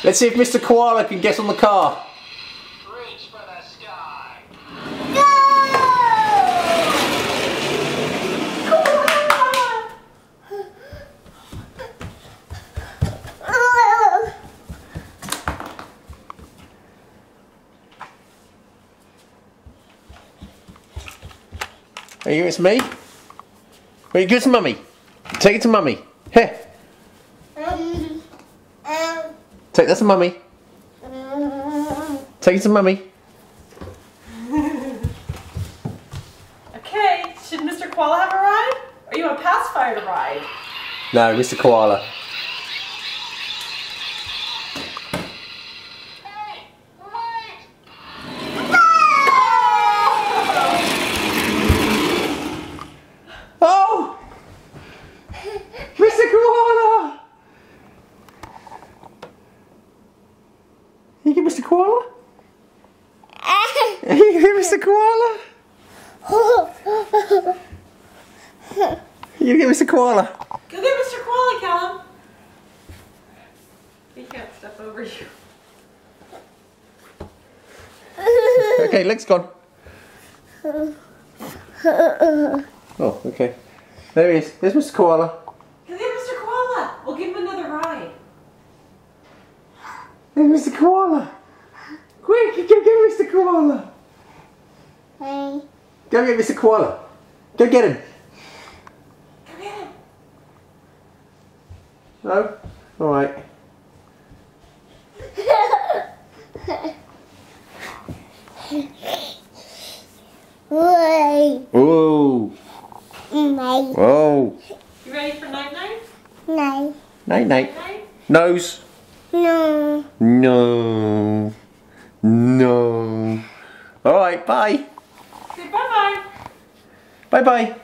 Let's see if Mr. Koala can get on the car. Reach for the sky. Are you? It's me. Are you good to Mummy? Take it to Mummy. Here. Take that to Mummy. Take it to Mummy. Okay, should Mr. Koala have a ride? Or you want Pacifier to ride? No, Mr. Koala. Hey, wait! Oh! Mr. Koala! You get Mr. Koala? You get Mr. Koala? You get Mr. Koala? Go get Mr. Koala, Callum. He can't step over you. Okay, leg's gone. Oh, okay. There he is. There's Mr. Koala. Go get Mr. Koala. We'll give him another ride. There's Mr. Koala. Quick, go get Mr. Koala. Hey. Go get Mr. Koala. Go get him. Go get him. No? Alright. Wait. Ooh. Night. Whoa. You ready for night-night? Night. Night night. Night-night? Nose. No. No. No. Alright, bye. Say bye-bye. Bye bye.